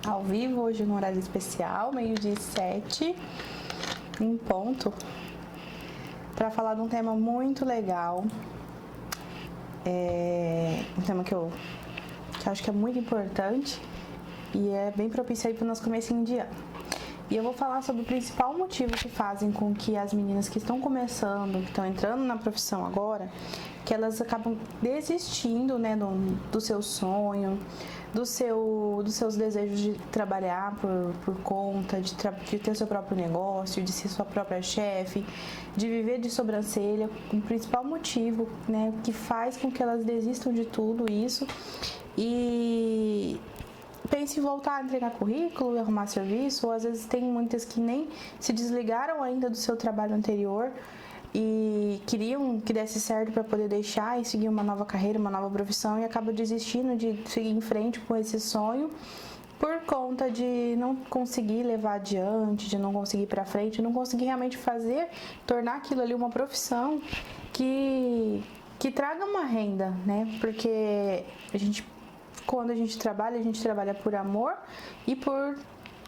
ao vivo, hoje no horário especial, 12h07, em ponto, para falar de um tema muito legal, um tema que eu acho que é muito importante e é bem propício aí para o nosso comecinho de ano. E eu vou falar sobre o principal motivo que fazem com que as meninas que estão começando, que estão entrando na profissão agora, que elas acabam desistindo, né, do seu sonho, dos seus desejos de trabalhar por conta, de ter seu próprio negócio, de ser sua própria chefe, de viver de sobrancelha. O principal motivo, né, que faz com que elas desistam de tudo isso e pense em voltar a entregar currículo e arrumar serviço, ou às vezes tem muitas que nem se desligaram ainda do seu trabalho anterior e queriam que desse certo para poder deixar e seguir uma nova carreira, uma nova profissão, e acaba desistindo de seguir em frente com esse sonho por conta de não conseguir levar adiante, de não conseguir ir para frente, não conseguir realmente tornar aquilo ali uma profissão que traga uma renda, né? Porque quando a gente trabalha por amor e por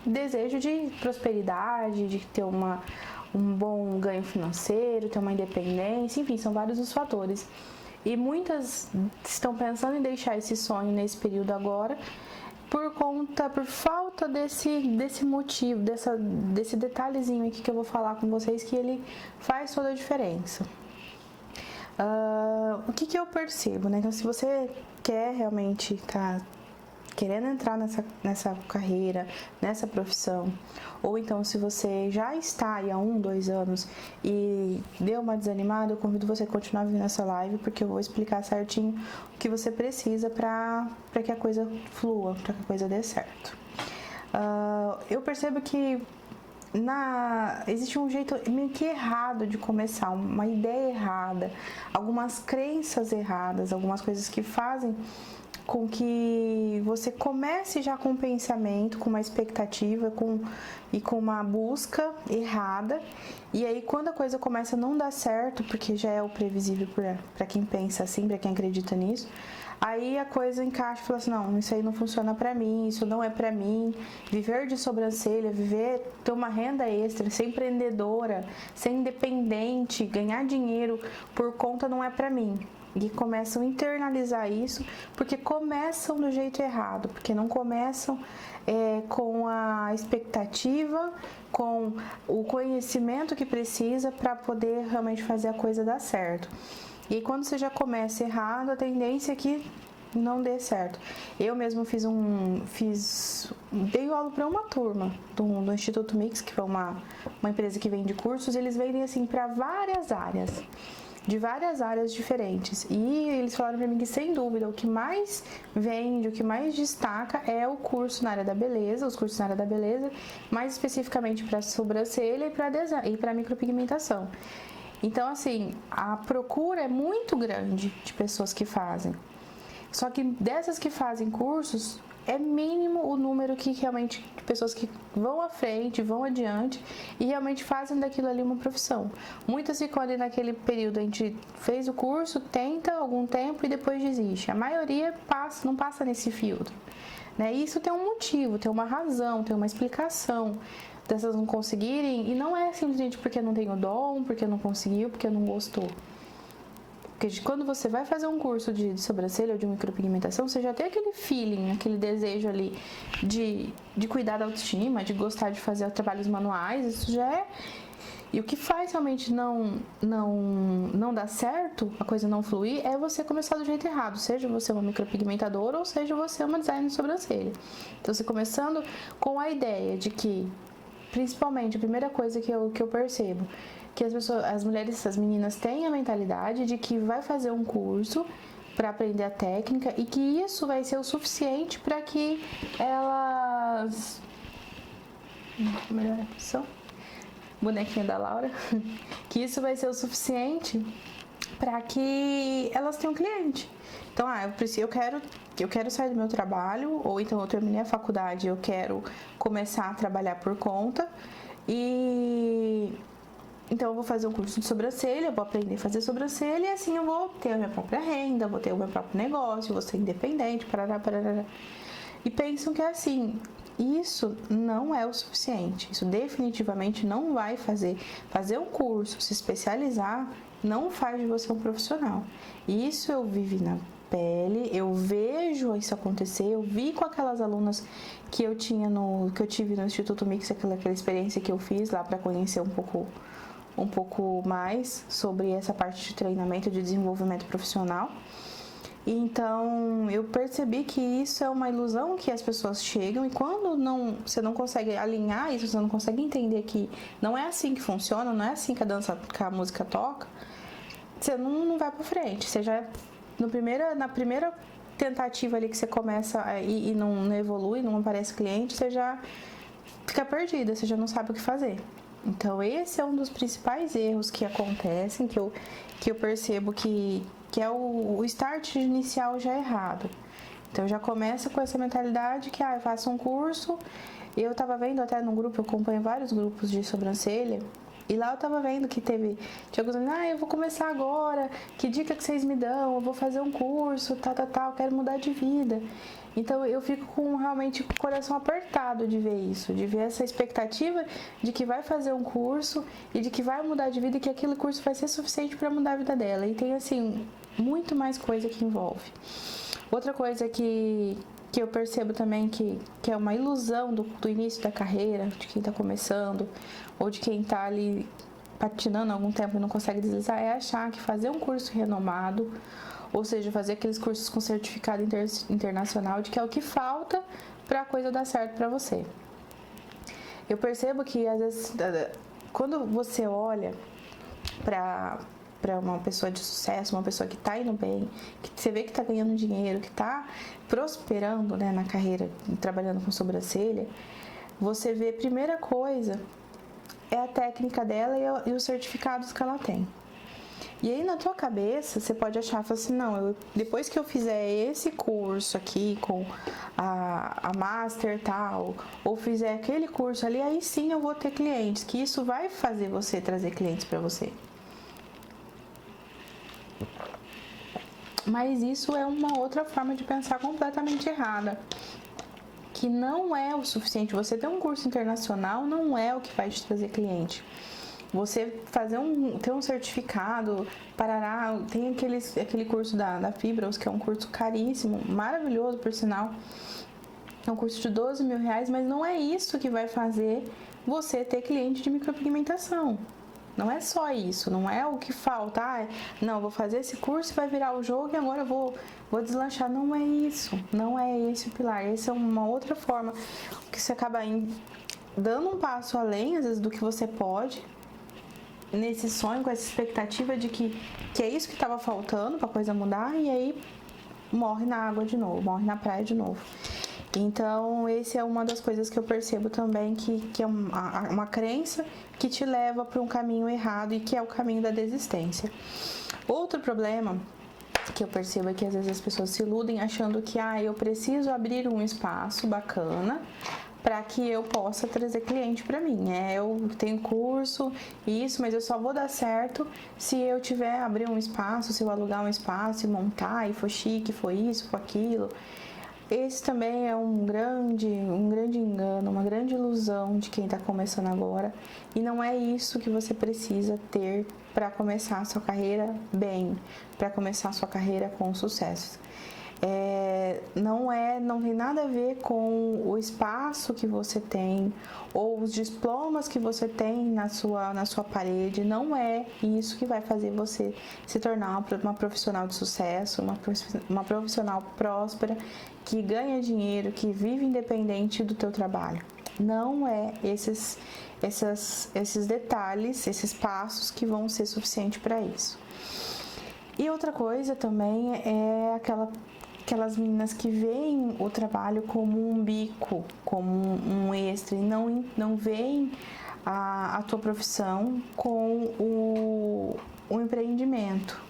desejo de prosperidade, de ter um bom ganho financeiro, ter uma independência, enfim, são vários os fatores. E muitas estão pensando em deixar esse sonho nesse período agora por falta desse motivo, desse detalhezinho aqui que eu vou falar com vocês, que ele faz toda a diferença. O que eu percebo, né? Então, se você quer realmente querendo entrar nessa carreira, nessa profissão, ou então se você já está aí há 1, 2 anos e deu uma desanimada, eu convido você a continuar vindo nessa live, porque eu vou explicar certinho o que você precisa para que a coisa flua, para que a coisa dê certo. Eu percebo que existe um jeito meio que errado de começar, uma ideia errada, algumas crenças erradas, algumas coisas que fazem com que você comece já com um pensamento, com uma expectativa e com uma busca errada, e aí quando a coisa começa a não dar certo, porque já é o previsível para quem pensa assim, para quem acredita nisso, aí a coisa encaixa e fala assim, não, isso aí não funciona pra mim, isso não é pra mim, viver de sobrancelha, ter uma renda extra, ser empreendedora, ser independente, ganhar dinheiro por conta não é pra mim. E começam a internalizar isso, porque começam do jeito errado, porque não começam com a expectativa, com o conhecimento que precisa para poder realmente fazer a coisa dar certo. E quando você já começa errado, a tendência é que não dê certo. Eu mesmo dei aula para uma turma do Instituto Mix, que foi uma empresa que vende cursos, e eles vendem assim para várias áreas. De várias áreas diferentes, e eles falaram para mim que sem dúvida o que mais vende, o que mais destaca é o curso na área da beleza, os cursos na área da beleza, mais especificamente para sobrancelha e para micropigmentação. Então assim, a procura é muito grande de pessoas que fazem, só que dessas que fazem cursos, é mínimo o número de pessoas que vão à frente, vão adiante e realmente fazem daquilo ali uma profissão. Muitas ficam ali naquele período, a gente fez o curso, tenta algum tempo e depois desiste. A maioria não passa nesse filtro, né? E isso tem um motivo, tem uma razão, tem uma explicação dessas não conseguirem, e não é simplesmente porque não tem o dom, porque não conseguiu, porque não gostou. Porque quando você vai fazer um curso de sobrancelha ou de micropigmentação, você já tem aquele feeling, aquele desejo ali de cuidar da autoestima, de gostar de fazer trabalhos manuais, isso já é. E o que faz realmente não dar certo, a coisa não fluir, é você começar do jeito errado, seja você uma micropigmentadora ou seja você uma designer de sobrancelha. Então você começando com a ideia de que, principalmente, a primeira coisa que eu percebo, que as meninas têm a mentalidade de que vai fazer um curso para aprender a técnica e que isso vai ser o suficiente para que elas... Melhor a posição? Bonequinha da Laura. Que isso vai ser o suficiente para que elas tenham cliente. Então, eu quero sair do meu trabalho, ou então eu terminei a faculdade, eu quero começar a trabalhar por conta então eu vou fazer um curso de sobrancelha, eu vou aprender a fazer sobrancelha e assim eu vou ter a minha própria renda, vou ter o meu próprio negócio, vou ser independente, parará. E pensam que é assim, isso não é o suficiente. Isso definitivamente não vai fazer. Fazer um curso, se especializar, não faz de você um profissional. Isso eu vivi na pele, eu vejo isso acontecer, eu vi com aquelas alunas que eu tive no Instituto Mix, aquela experiência que eu fiz lá para conhecer um pouco mais sobre essa parte de treinamento, de desenvolvimento profissional. Então, eu percebi que isso é uma ilusão que as pessoas chegam e quando você não consegue alinhar isso, você não consegue entender que não é assim que funciona, não é assim que a música toca, você não vai pra frente. Você já, na primeira tentativa ali que você começa e não evolui, não aparece cliente, você já fica perdida, você já não sabe o que fazer. Então, esse é um dos principais erros que acontecem, que eu percebo que é o start inicial já errado. Então, já começa com essa mentalidade que, eu faço um curso. Eu tava vendo até no grupo, eu acompanho vários grupos de sobrancelha, e lá eu tava vendo que tinha alguns amigos, eu vou começar agora, que dica que vocês me dão? Eu vou fazer um curso, tal, quero mudar de vida. Então eu fico realmente com o coração apertado de ver isso, de ver essa expectativa de que vai fazer um curso e de que vai mudar de vida e que aquele curso vai ser suficiente para mudar a vida dela. E tem assim, muito mais coisa que envolve. Outra coisa que eu percebo também que é uma ilusão do início da carreira, de quem está começando, ou de quem está ali patinando há algum tempo e não consegue deslizar, é achar que fazer um curso renomado, ou seja, fazer aqueles cursos com certificado internacional, de que é o que falta para a coisa dar certo para você. Eu percebo que, às vezes, quando você olha para uma pessoa de sucesso, uma pessoa que está indo bem, que você vê que está ganhando dinheiro, que está prosperando, né, na carreira, trabalhando com sobrancelha, você vê, primeira coisa, é a técnica dela e os certificados que ela tem. E aí na tua cabeça você pode achar, assim, não, depois que eu fizer esse curso aqui com a Master tal, ou fizer aquele curso ali, aí sim eu vou ter clientes, que isso vai fazer você trazer clientes para você. Mas isso é uma outra forma de pensar completamente errada, que não é o suficiente. Você ter um curso internacional não é o que vai te trazer cliente. Você ter um certificado, parará, tem aquele curso da Fibros, que é um curso caríssimo, maravilhoso por sinal, é um curso de R$12 mil, mas não é isso que vai fazer você ter cliente de micropigmentação. Não é só isso, não é o que falta, não, vou fazer esse curso e vai virar o jogo e agora eu vou deslanchar. Não é isso, não é esse o pilar, essa é uma outra forma que você acaba dando um passo além, às vezes, do que você pode, nesse sonho, com essa expectativa de que é isso que estava faltando para a coisa mudar, e aí morre na água de novo, morre na praia de novo. Então, essa é uma das coisas que eu percebo também, que é uma crença que te leva para um caminho errado e que é o caminho da desistência. Outro problema que eu percebo é que às vezes as pessoas se iludem achando que eu preciso abrir um espaço bacana para que eu possa trazer cliente para mim. Eu tenho curso, isso, mas eu só vou dar certo se eu abrir um espaço, se eu alugar um espaço e montar, e for chique, for isso, for aquilo. Esse também é um grande engano, uma grande ilusão de quem está começando agora. E não é isso que você precisa ter para começar a sua carreira bem, para começar a sua carreira com sucesso. Não tem nada a ver com o espaço que você tem ou os diplomas que você tem na sua parede. Não é isso que vai fazer você se tornar uma profissional de sucesso, uma profissional próspera, que ganha dinheiro, que vive independente do teu trabalho. Não é esses detalhes, esses passos que vão ser suficientes para isso. E outra coisa também é aquelas meninas que veem o trabalho como um bico, como um extra, e não veem a tua profissão com o empreendimento,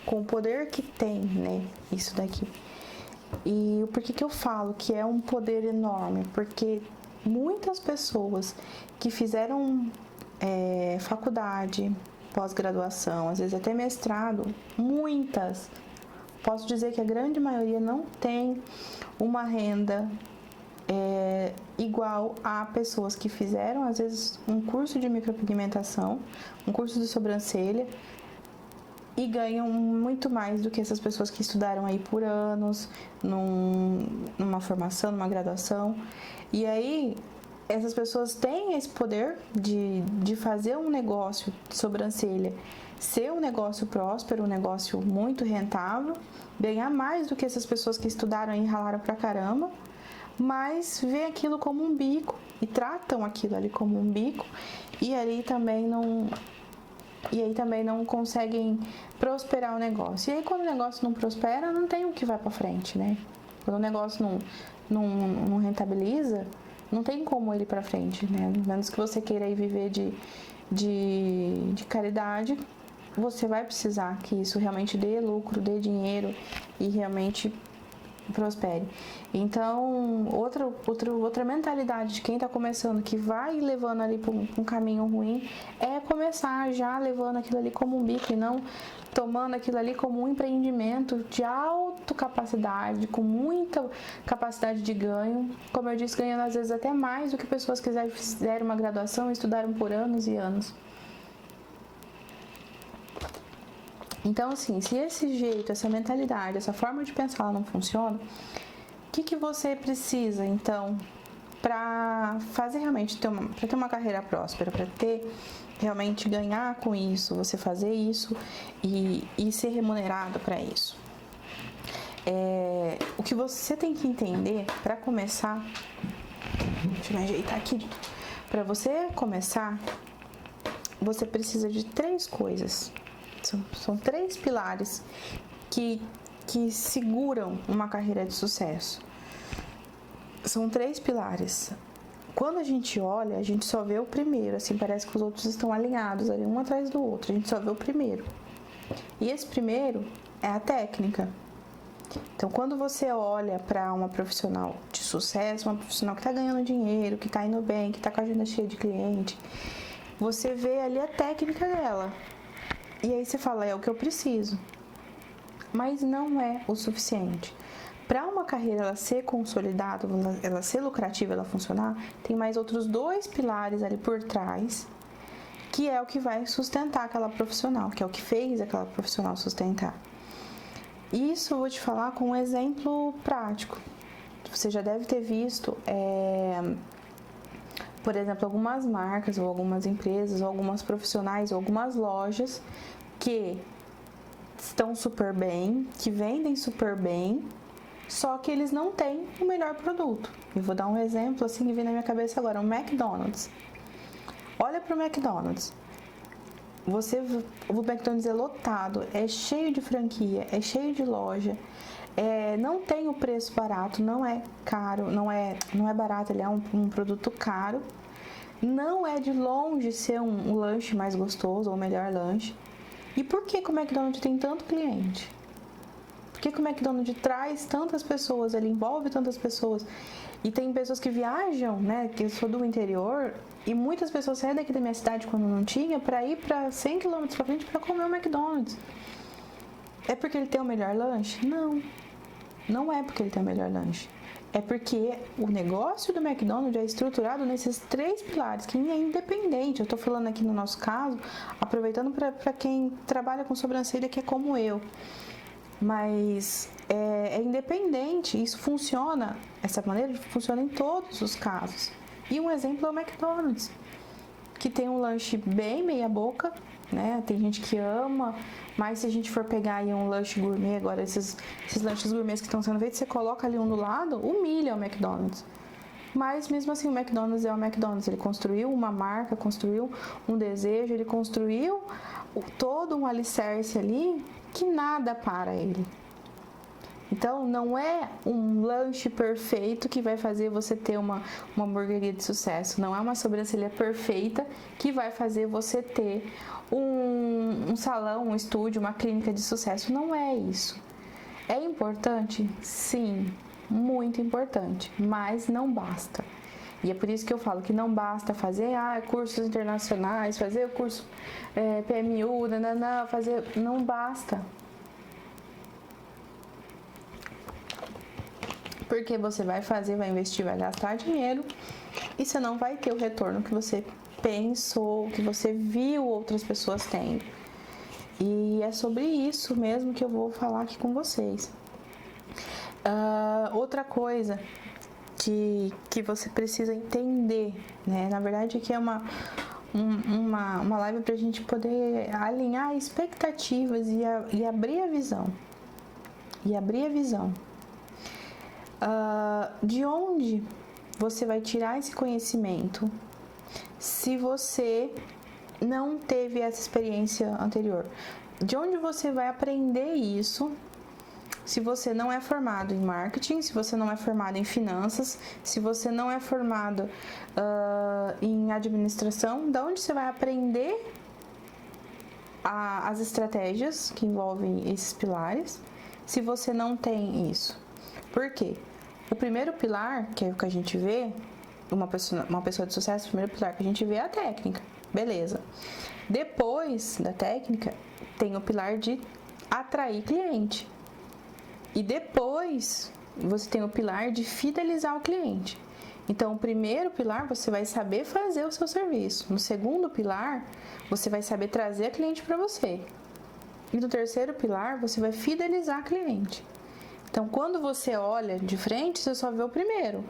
com o poder que tem, né, isso daqui. E por que eu falo que é um poder enorme? Porque muitas pessoas que fizeram faculdade, pós-graduação, às vezes até mestrado, posso dizer que a grande maioria não tem uma renda igual a pessoas que fizeram, às vezes, um curso de micropigmentação, um curso de sobrancelha, e ganham muito mais do que essas pessoas que estudaram aí por anos, numa formação, numa graduação. E aí, essas pessoas têm esse poder de fazer um negócio de sobrancelha ser um negócio próspero, um negócio muito rentável, ganhar mais do que essas pessoas que estudaram e ralaram pra caramba, mas vê aquilo como um bico e tratam aquilo ali como um bico, e aí também não conseguem prosperar o negócio. E aí quando o negócio não prospera, não tem o que vai pra frente, né? Quando o negócio não rentabiliza, não tem como ele ir pra frente, né? A menos que você queira ir viver de caridade, você vai precisar que isso realmente dê lucro, dê dinheiro e realmente prospere. Então, outra mentalidade de quem está começando, que vai levando ali para um caminho ruim, é começar já levando aquilo ali como um bico e não tomando aquilo ali como um empreendimento de alta capacidade, com muita capacidade de ganho. Como eu disse, ganhando às vezes até mais do que pessoas que fizeram uma graduação e estudaram por anos e anos. Então, assim, se esse jeito, essa mentalidade, essa forma de pensar ela não funciona, o que você precisa, então, para fazer realmente ter uma carreira próspera, para ter realmente ganhar com isso, você fazer isso e ser remunerado para isso? O que você tem que entender para começar, deixa eu me ajeitar aqui, para você começar, você precisa de 3 coisas. São 3 pilares que seguram uma carreira de sucesso. São 3 pilares. Quando a gente olha, a gente só vê o primeiro, assim, parece que os outros estão alinhados ali, um atrás do outro. A gente só vê o primeiro. E esse primeiro é a técnica. Então, quando você olha para uma profissional de sucesso, uma profissional que está ganhando dinheiro, que está indo bem, que está com a agenda cheia de cliente, você vê ali a técnica dela. E aí você fala, é o que eu preciso. Mas não é o suficiente. Para uma carreira ela ser consolidada, ela ser lucrativa, ela funcionar, tem mais outros 2 pilares ali por trás, que é o que vai sustentar aquela profissional, que é o que fez aquela profissional sustentar. Isso eu vou te falar com um exemplo prático. Você já deve ter visto, por exemplo, algumas marcas ou algumas empresas ou algumas profissionais ou algumas lojas que estão super bem, que vendem super bem, só que eles não têm o melhor produto. Eu vou dar um exemplo assim que vem na minha cabeça agora, o McDonald's. Olha para o McDonald's. O McDonald's é lotado, é cheio de franquia, é cheio de loja, não tem o preço barato, não é caro, não é barato, ele é um produto caro, não é de longe ser um lanche mais gostoso ou o melhor lanche. E por que o McDonald's tem tanto cliente? Por que o McDonald's traz tantas pessoas, ele envolve tantas pessoas? E tem pessoas que viajam, né, que eu sou do interior, e muitas pessoas saem daqui da minha cidade quando não tinha, para ir para 100 km para frente para comer o McDonald's. É porque ele tem o melhor lanche? Não, não é porque ele tem o melhor lanche. É porque o negócio do McDonald's é estruturado nesses 3 pilares, que é independente. Eu estou falando aqui no nosso caso, aproveitando para quem trabalha com sobrancelha, que é como eu. Mas é independente, isso funciona, essa maneira funciona em todos os casos. E um exemplo é o McDonald's, que tem um lanche bem meia boca, né? Tem gente que ama, mas se a gente for pegar aí um lanche gourmet agora, esses lanches gourmets que estão sendo feitos, você coloca ali um do lado, humilha o McDonald's. Mas mesmo assim o McDonald's é o McDonald's, ele construiu uma marca, construiu um desejo, ele construiu todo um alicerce ali que nada para ele. Então não é um lanche perfeito que vai fazer você ter uma hamburgueria de sucesso, não é uma sobrancelha perfeita que vai fazer você ter um salão, um estúdio, uma clínica de sucesso, não é isso. É importante? Sim, muito importante, mas não basta. E é por isso que eu falo que não basta fazer cursos internacionais, fazer o curso PMU, não basta. Porque você vai fazer, vai investir, vai gastar dinheiro e você não vai ter o retorno que você pensou, que você viu outras pessoas tendo. E é sobre isso mesmo que eu vou falar aqui com vocês. Outra coisa que você precisa entender, né? Na verdade, aqui é uma live para a gente poder alinhar expectativas e abrir a visão. De onde você vai tirar esse conhecimento se você não teve essa experiência anterior? De onde você vai aprender isso se você não é formado em marketing, se você não é formado em finanças, se você não é formado em administração? De onde você vai aprender as estratégias que envolvem esses pilares se você não tem isso? Por quê? O primeiro pilar, que é o que a gente vê, uma pessoa de sucesso, o primeiro pilar que a gente vê é a técnica. Beleza. Depois da técnica, tem o pilar de atrair cliente. E depois, você tem o pilar de fidelizar o cliente. Então, o primeiro pilar, você vai saber fazer o seu serviço. No segundo pilar, você vai saber trazer a cliente para você. E no terceiro pilar, você vai fidelizar a cliente. Então, quando você olha de frente, você só vê o primeiro.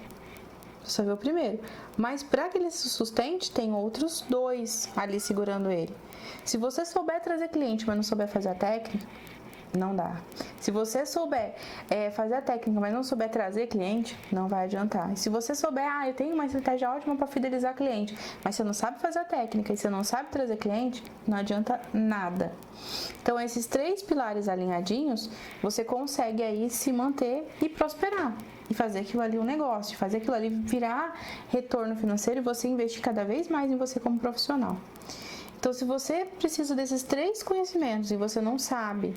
Mas para que ele se sustente, tem outros dois ali segurando ele. Se você souber trazer cliente, mas não souber fazer a técnica, não dá. Se você souber fazer a técnica, mas não souber trazer cliente, não vai adiantar. E se você souber, eu tenho uma estratégia ótima para fidelizar cliente, mas você não sabe fazer a técnica e você não sabe trazer cliente, não adianta nada. Então, esses 3 pilares alinhadinhos, você consegue aí se manter e prosperar. E fazer aquilo ali um negócio, fazer aquilo ali virar retorno financeiro e você investir cada vez mais em você como profissional. Então, se você precisa desses 3 conhecimentos e você não sabe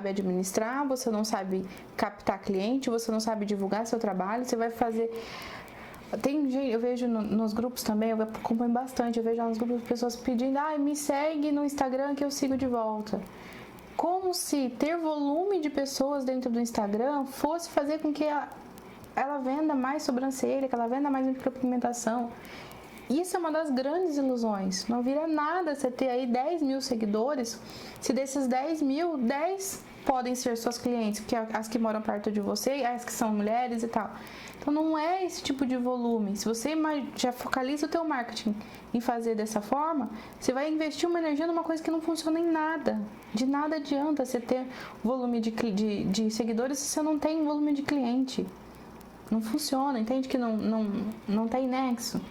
administrar, você não sabe captar cliente, você não sabe divulgar seu trabalho, você vai fazer... Tem gente, eu vejo nos grupos também, eu acompanho bastante, eu vejo nos grupos pessoas pedindo, me segue no Instagram que eu sigo de volta. Como se ter volume de pessoas dentro do Instagram fosse fazer com que ela venda mais sobrancelha, que ela venda mais micropigmentação. Isso é uma das grandes ilusões. Não vira nada você ter aí 10 mil seguidores, se desses 10 mil, 10 podem ser suas clientes, que as que moram perto de você, as que são mulheres e tal. Então não é esse tipo de volume. Se você já focaliza o teu marketing em fazer dessa forma, você vai investir uma energia numa coisa que não funciona em nada. De nada adianta você ter volume de seguidores se você não tem volume de cliente. Não funciona, entende que não tem nexo.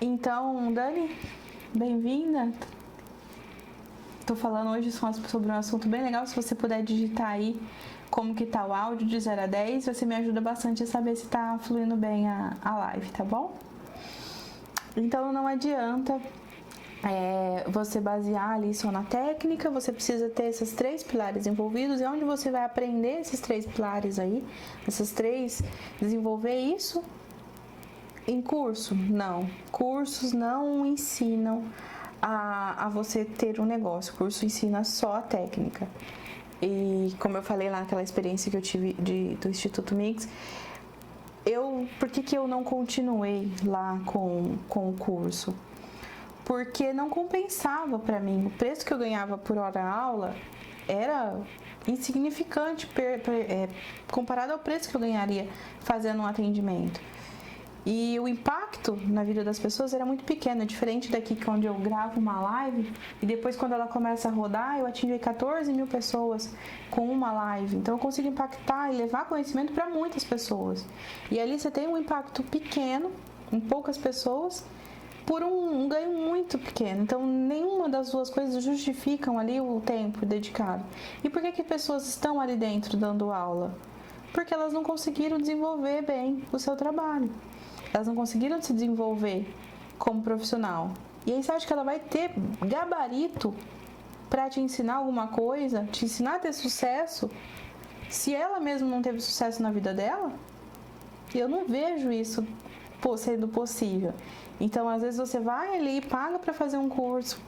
Então, Dani, bem-vinda. Tô falando hoje sobre um assunto bem legal. Se você puder digitar aí como que tá o áudio de 0 a 10, você me ajuda bastante a saber se tá fluindo bem a live, tá bom? Então, não adianta você basear ali só na técnica, você precisa ter esses 3 pilares envolvidos. E onde você vai aprender esses 3 pilares aí, desenvolver isso? Em curso? Não. Cursos não ensinam a você ter um negócio. O curso ensina só a técnica. E como eu falei lá naquela experiência que eu tive do Instituto Mix, por que eu não continuei lá com o curso? Porque não compensava para mim. O preço que eu ganhava por hora aula era insignificante comparado ao preço que eu ganharia fazendo um atendimento. E o impacto na vida das pessoas era muito pequeno, é diferente daqui onde eu gravo uma live e depois quando ela começa a rodar eu atingi 14 mil pessoas com uma live. Então eu consigo impactar e levar conhecimento para muitas pessoas. E ali você tem um impacto pequeno, em poucas pessoas, por um ganho muito pequeno. Então nenhuma das duas coisas justificam ali o tempo dedicado. E por que pessoas estão ali dentro dando aula? Porque elas não conseguiram desenvolver bem o seu trabalho. Elas não conseguiram se desenvolver como profissional. E aí você acha que ela vai ter gabarito para te ensinar alguma coisa, te ensinar a ter sucesso, se ela mesma não teve sucesso na vida dela? Eu não vejo isso sendo possível. Então, às vezes você vai ali, paga para fazer um curso,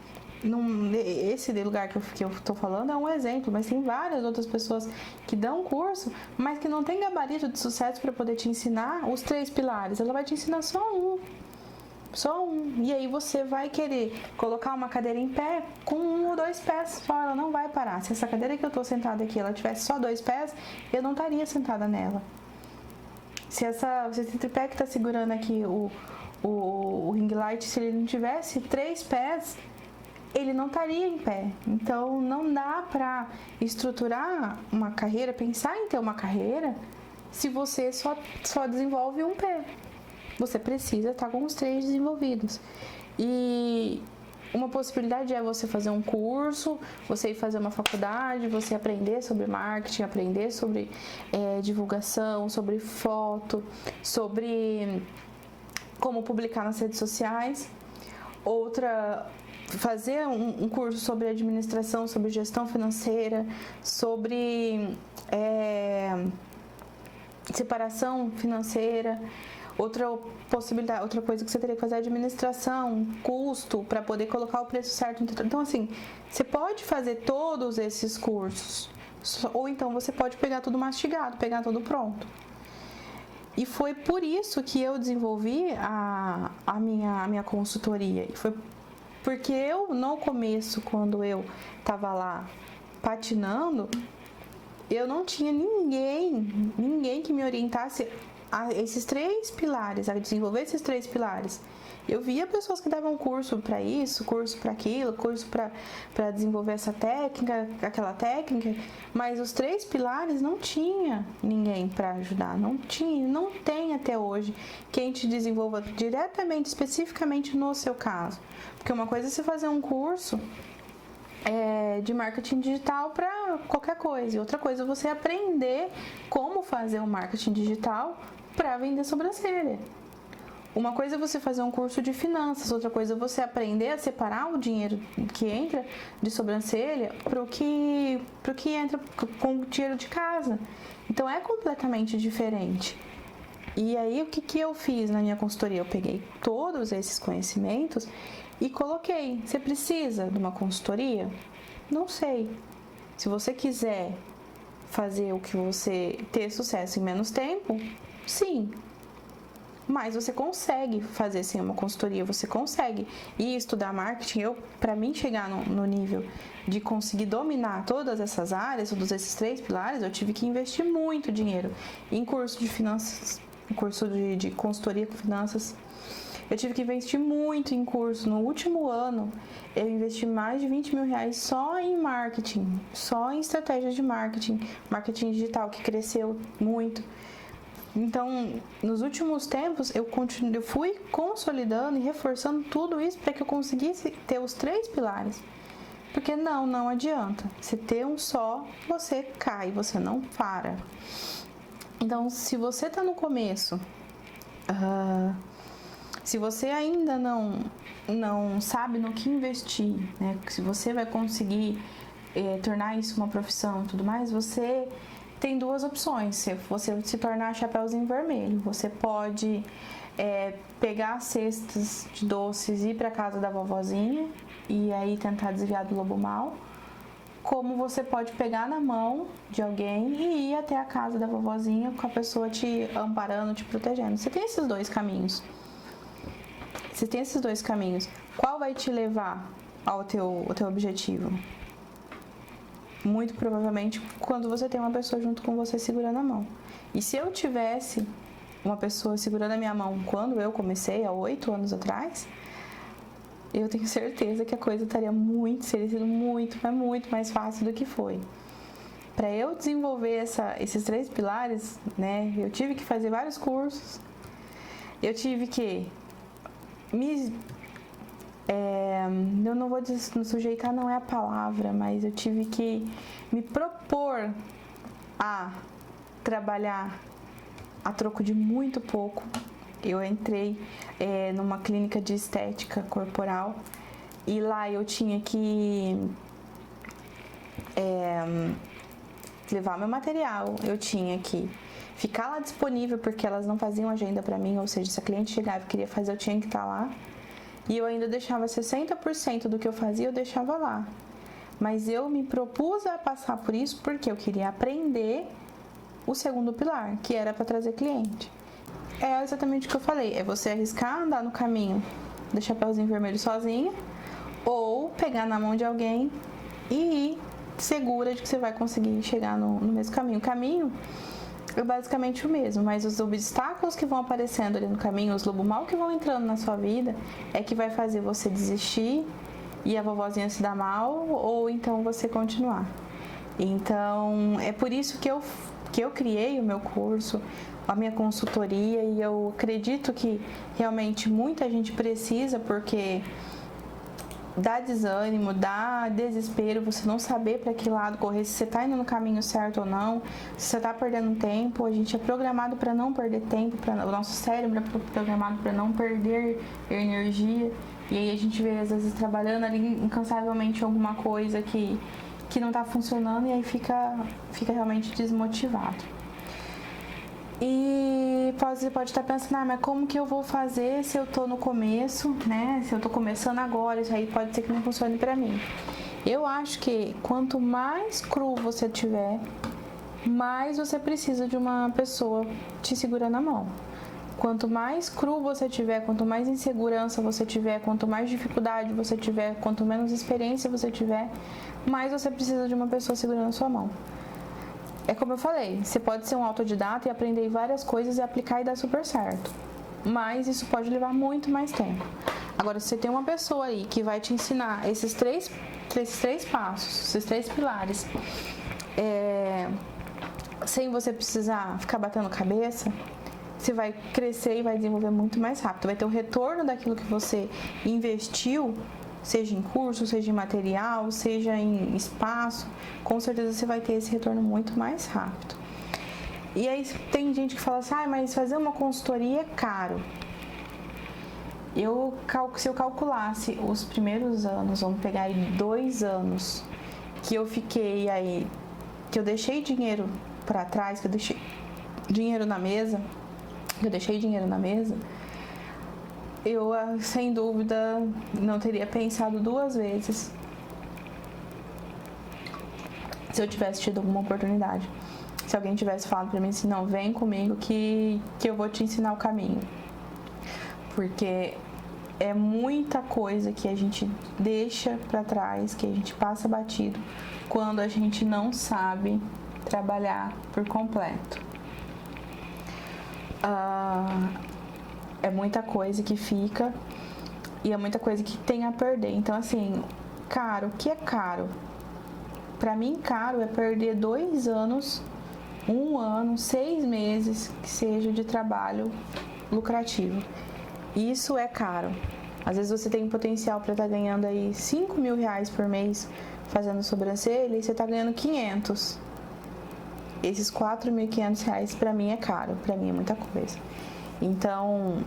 esse lugar que eu tô falando é um exemplo, mas tem várias outras pessoas que dão curso, mas que não tem gabarito de sucesso para poder te ensinar os 3 pilares. Ela vai te ensinar só um. Só um. E aí você vai querer colocar uma cadeira em pé com 1 ou 2 pés. Só ela não vai parar. Se essa cadeira que eu tô sentada aqui, ela tivesse só 2 pés, eu não estaria sentada nela. Se esse tripé que tá segurando aqui o ring light, se ele não tivesse 3 pés, ele não estaria em pé. Então não dá para estruturar uma carreira, pensar em ter uma carreira, se você só desenvolve um pé. Você precisa estar com os 3 desenvolvidos. E uma possibilidade é você fazer um curso, você ir fazer uma faculdade, você aprender sobre marketing, aprender sobre divulgação, sobre foto, sobre como publicar nas redes sociais. Outra, fazer um curso sobre administração, sobre gestão financeira, sobre separação financeira. Outra possibilidade, outra coisa que você teria que fazer é administração, custo, para poder colocar o preço certo. Então, assim, você pode fazer todos esses cursos, ou então você pode pegar tudo mastigado, pegar tudo pronto. E foi por isso que eu desenvolvi a minha consultoria. E foi porque eu, no começo, quando eu estava lá patinando, eu não tinha ninguém que me orientasse a esses 3 pilares, a desenvolver esses 3 pilares. Eu via pessoas que davam curso para isso, curso para aquilo, curso para desenvolver essa técnica, aquela técnica, mas os 3 pilares não tinha ninguém para ajudar, não tem até hoje quem te desenvolva diretamente, especificamente no seu caso. Porque uma coisa é você fazer um curso de marketing digital para qualquer coisa, e outra coisa é você aprender como fazer o marketing digital para vender sobrancelha. Uma coisa é você fazer um curso de finanças, outra coisa é você aprender a separar o dinheiro que entra de sobrancelha para o que entra com o dinheiro de casa. Então é completamente diferente. E aí o que eu fiz na minha consultoria? Eu peguei todos esses conhecimentos e coloquei. Você precisa de uma consultoria? Não sei. Se você quiser fazer o que você ter sucesso em menos tempo, sim. Mas você consegue fazer sem uma consultoria, você consegue. E estudar marketing, para mim chegar no nível de conseguir dominar todas essas áreas, todos esses 3 pilares, eu tive que investir muito dinheiro em curso de finanças, em curso de consultoria com finanças. Eu tive que investir muito em curso. No último ano, eu investi mais de 20 mil reais só em marketing, só em estratégias de marketing digital, que cresceu muito. Então, nos últimos tempos, eu fui consolidando e reforçando tudo isso para que eu conseguisse ter os 3 pilares. Porque não adianta. Se ter um só, você cai, você não para. Então, se você está no começo, se você ainda não sabe no que investir, né? Se você vai conseguir tornar isso uma profissão e tudo mais, você tem 2 opções. Se você se tornar Chapeuzinho Vermelho, você pode pegar cestas de doces e ir para casa da vovozinha e aí tentar desviar do lobo mau. Como você pode pegar na mão de alguém e ir até a casa da vovozinha com a pessoa te amparando, te protegendo. Você tem esses 2 caminhos. Qual vai te levar ao teu objetivo? Muito provavelmente quando você tem uma pessoa junto com você segurando a mão. E se eu tivesse uma pessoa segurando a minha mão quando eu comecei, há 8 anos atrás, eu tenho certeza que a coisa seria sido muito mais fácil do que foi. Para eu desenvolver esses 3 pilares, né, eu tive que fazer vários cursos, eu tive que eu não vou dizer, sujeitar não é a palavra, mas eu tive que me propor a trabalhar a troco de muito pouco. Eu entrei numa clínica de estética corporal e lá eu tinha que levar meu material, eu tinha que ficar lá disponível porque elas não faziam agenda pra mim, ou seja, se a cliente chegava e queria fazer, eu tinha que estar lá. E eu ainda deixava 60% do que eu fazia, eu deixava lá. Mas eu me propus a passar por isso porque eu queria aprender o segundo pilar, que era para trazer cliente. É exatamente o que eu falei, é você arriscar andar no caminho do Chapeuzinho Vermelho sozinha, ou pegar na mão de alguém e ir segura de que você vai conseguir chegar no mesmo caminho. O caminho é basicamente o mesmo, mas os obstáculos que vão aparecendo ali no caminho, os lobo mal que vão entrando na sua vida, é que vai fazer você desistir e a vovozinha se dar mal, ou então você continuar. Então, é por isso que eu criei o meu curso, a minha consultoria, e eu acredito que realmente muita gente precisa, porque dá desânimo, dá desespero você não saber para que lado correr, se você está indo no caminho certo ou não, se você está perdendo tempo. A gente é programado para não perder tempo, o nosso cérebro é programado para não perder energia, e aí a gente vê às vezes trabalhando ali incansavelmente alguma coisa que não está funcionando, e aí fica realmente desmotivado. E você pode estar pensando, mas como que eu vou fazer se eu tô no começo, né? Se eu tô começando agora, isso aí pode ser que não funcione pra mim. Eu acho que quanto mais cru você tiver, mais você precisa de uma pessoa te segurando a mão. Quanto mais cru você tiver, quanto mais insegurança você tiver, quanto mais dificuldade você tiver, quanto menos experiência você tiver, mais você precisa de uma pessoa segurando a sua mão. É como eu falei, você pode ser um autodidata e aprender várias coisas e aplicar e dar super certo. Mas isso pode levar muito mais tempo. Agora, se você tem uma pessoa aí que vai te ensinar esses três passos, esses 3 pilares, sem você precisar ficar batendo cabeça, você vai crescer e vai desenvolver muito mais rápido. Vai ter o retorno daquilo que você investiu, seja em curso, seja em material, seja em espaço, com certeza você vai ter esse retorno muito mais rápido. E aí tem gente que fala assim, mas fazer uma consultoria é caro. Se eu calculasse os primeiros anos, vamos pegar aí 2 anos, que eu fiquei aí, que eu deixei dinheiro para trás, que eu deixei dinheiro na mesa, eu, sem dúvida, não teria pensado 2 vezes se eu tivesse tido alguma oportunidade. Se alguém tivesse falado pra mim assim, não, vem comigo que eu vou te ensinar o caminho. Porque é muita coisa que a gente deixa pra trás, que a gente passa batido, quando a gente não sabe trabalhar por completo. É muita coisa que fica e é muita coisa que tem a perder. Então, assim, caro, o que é caro? Pra mim, caro é perder 2 anos, 1 ano, 6 meses, que seja de trabalho lucrativo. Isso é caro. Às vezes você tem potencial para estar ganhando aí 5 mil reais por mês fazendo sobrancelha e você tá ganhando 500. Esses 4.500 reais pra mim é caro, pra mim é muita coisa. Então,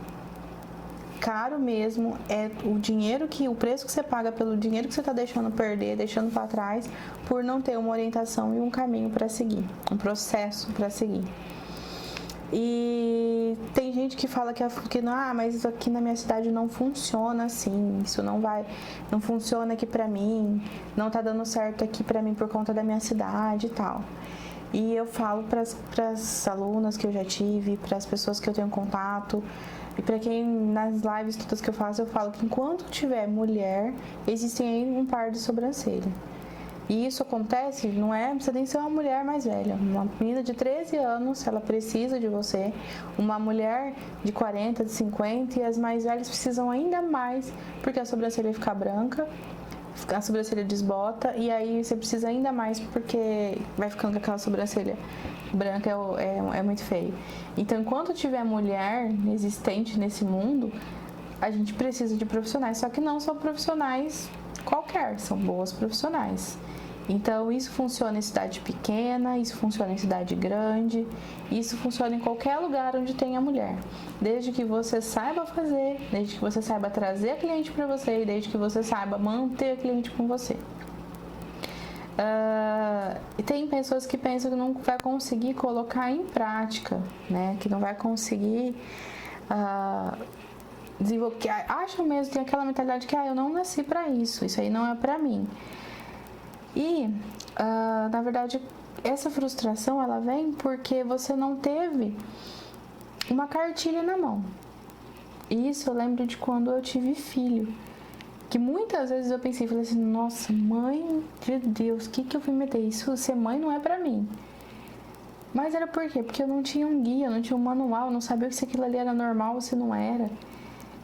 caro mesmo é o preço que você paga pelo dinheiro que você está deixando perder, deixando para trás, por não ter uma orientação e um caminho para seguir, um processo para seguir. E tem gente que fala que não, mas aqui na minha cidade não funciona assim, isso não funciona aqui pra mim, não tá dando certo aqui pra mim por conta da minha cidade e tal. E eu falo para as alunas que eu já tive, para as pessoas que eu tenho contato, e para quem nas lives todas que eu faço, eu falo que enquanto tiver mulher, existem aí um par de sobrancelha. E isso acontece, você tem que ser uma mulher mais velha. Uma menina de 13 anos, ela precisa de você. Uma mulher de 40, de 50, e as mais velhas precisam ainda mais, porque a sobrancelha fica branca, a sobrancelha desbota, e aí você precisa ainda mais porque vai ficando com aquela sobrancelha branca, é muito feio. Então, enquanto tiver mulher existente nesse mundo, a gente precisa de profissionais, só que não são profissionais qualquer, são boas profissionais. Então, isso funciona em cidade pequena, isso funciona em cidade grande, isso funciona em qualquer lugar onde tenha mulher. Desde que você saiba fazer, desde que você saiba trazer a cliente para você e desde que você saiba manter a cliente com você. E tem pessoas que pensam que não vai conseguir colocar em prática, né? Que não vai conseguir que acham mesmo, tem aquela mentalidade que eu não nasci para isso aí não é para mim. E, na verdade, essa frustração, ela vem porque você não teve uma cartilha na mão. E isso eu lembro de quando eu tive filho. Que muitas vezes eu pensei, falei assim, nossa, mãe de Deus, o que eu fui meter? Isso, ser mãe não é pra mim. Mas era por quê? Porque eu não tinha um guia, não tinha um manual, eu não sabia se aquilo ali era normal ou se não era.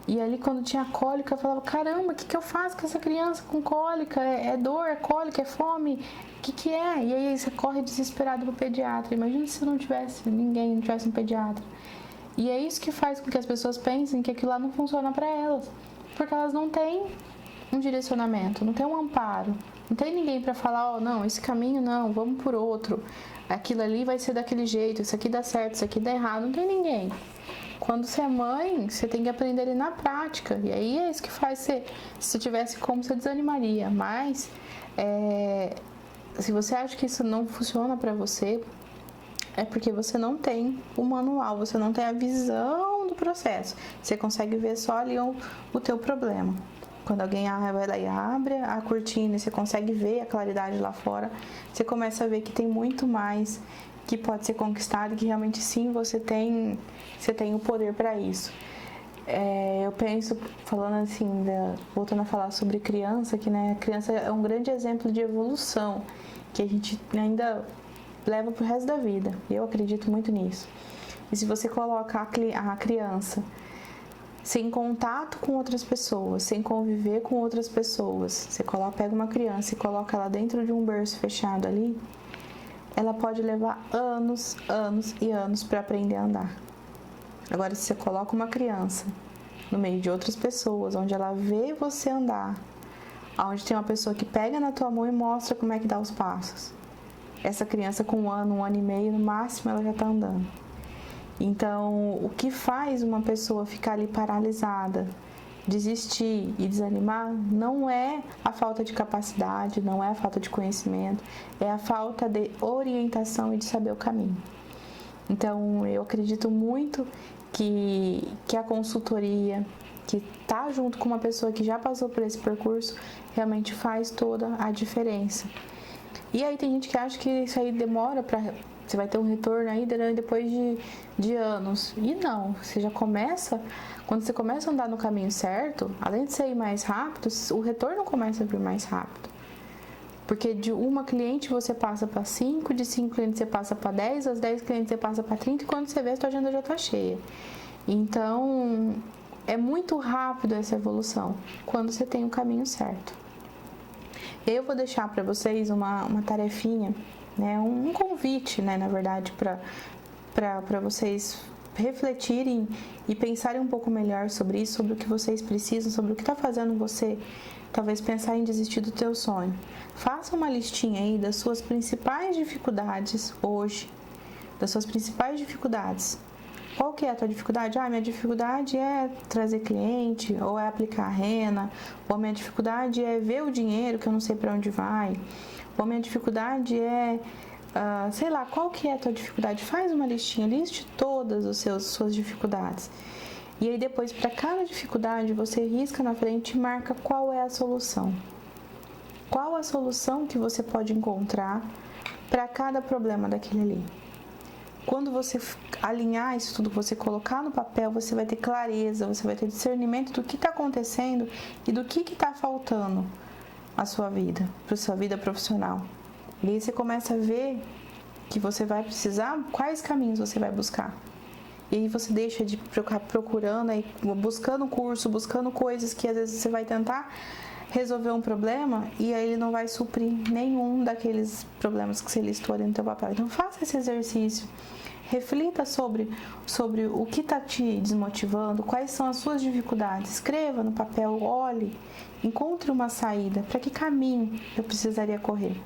E ali quando tinha cólica, eu falava, caramba, o que eu faço com essa criança com cólica? É dor, é cólica, é fome? O que é? E aí você corre desesperado pro pediatra. Imagina se não tivesse ninguém, não tivesse um pediatra. E é isso que faz com que as pessoas pensem que aquilo lá não funciona pra elas. Porque elas não têm um direcionamento, não tem um amparo. Não tem ninguém pra falar, não, esse caminho não, vamos por outro. Aquilo ali vai ser daquele jeito, isso aqui dá certo, isso aqui dá errado. Não tem ninguém. Quando você é mãe, você tem que aprender ali na prática. E aí é isso que faz você, se tivesse como, você desanimaria. Mas, se você acha que isso não funciona pra você, é porque você não tem o manual, você não tem a visão do processo. Você consegue ver só ali o teu problema. Quando alguém vai lá e abre a cortina, você consegue ver a claridade lá fora, você começa a ver que tem muito mais que pode ser conquistado, que realmente sim, você tem o poder para isso. Eu penso, falando assim, voltando a falar sobre criança, que né, a criança é um grande exemplo de evolução, que a gente ainda leva pro resto da vida. Eu acredito muito nisso. E se você coloca a criança sem contato com outras pessoas, sem conviver com outras pessoas, você pega uma criança e coloca ela dentro de um berço fechado ali, ela pode levar anos e anos para aprender a andar. Agora, se você coloca uma criança no meio de outras pessoas, onde ela vê você andar, onde tem uma pessoa que pega na tua mão e mostra como é que dá os passos, essa criança com um ano e meio, no máximo, ela já está andando. Então, o que faz uma pessoa ficar ali paralisada, desistir e desanimar, não é a falta de capacidade, não é a falta de conhecimento, é a falta de orientação e de saber o caminho. Então, eu acredito muito que a consultoria, que tá junto com uma pessoa que já passou por esse percurso, realmente faz toda a diferença. E aí tem gente que acha que isso aí demora você vai ter um retorno aí depois de anos. E não, você já começa, quando você começa a andar no caminho certo, além de você ir mais rápido, o retorno começa a vir mais rápido. Porque de uma cliente você passa para 5, de 5 clientes você passa para 10, das 10 clientes você passa para 30 e quando você vê a sua agenda já está cheia. Então, é muito rápido essa evolução, quando você tem o caminho certo. Eu vou deixar para vocês uma tarefinha, né, um convite, né, na verdade, para vocês refletirem e pensarem um pouco melhor sobre isso, sobre o que vocês precisam, sobre o que está fazendo você, talvez pensar em desistir do teu sonho. Faça uma listinha aí das suas principais dificuldades hoje, das suas principais dificuldades. Qual que é a tua dificuldade? Minha dificuldade é trazer cliente, ou é aplicar a renda, ou a minha dificuldade é ver o dinheiro que eu não sei para onde vai, ou a minha dificuldade é, sei lá, qual que é a tua dificuldade? Faz uma listinha, liste todas as suas dificuldades. E aí depois, para cada dificuldade, você risca na frente e marca qual é a solução. Qual a solução que você pode encontrar para cada problema daquele ali. Quando você alinhar isso tudo, você colocar no papel, você vai ter clareza, você vai ter discernimento do que está acontecendo e do que está faltando à sua vida, para a sua vida profissional. E aí você começa a ver que você vai precisar, quais caminhos você vai buscar. E aí você deixa de ficar procurando, aí, buscando curso, buscando coisas que às vezes você vai tentar resolver um problema e aí ele não vai suprir nenhum daqueles problemas que você listou ali no teu papel. Então faça esse exercício, reflita sobre o que está te desmotivando, quais são as suas dificuldades, escreva no papel, olhe, encontre uma saída, para que caminho eu precisaria correr.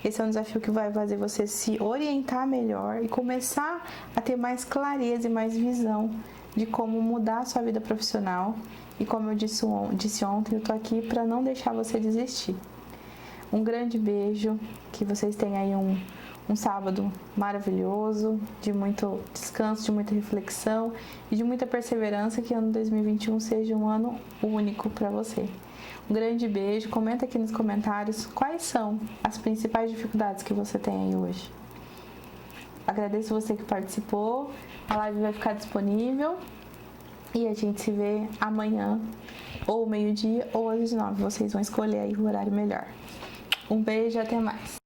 Esse é um desafio que vai fazer você se orientar melhor e começar a ter mais clareza e mais visão de como mudar a sua vida profissional. E como eu disse ontem, eu tô aqui para não deixar você desistir. Um grande beijo, que vocês tenham aí um sábado maravilhoso, de muito descanso, de muita reflexão e de muita perseverança, que o ano 2021 seja um ano único para você. Um grande beijo, comenta aqui nos comentários quais são as principais dificuldades que você tem aí hoje. Agradeço você que participou, a live vai ficar disponível e a gente se vê amanhã, ou meio-dia, ou às 19h, vocês vão escolher aí o horário melhor. Um beijo e até mais!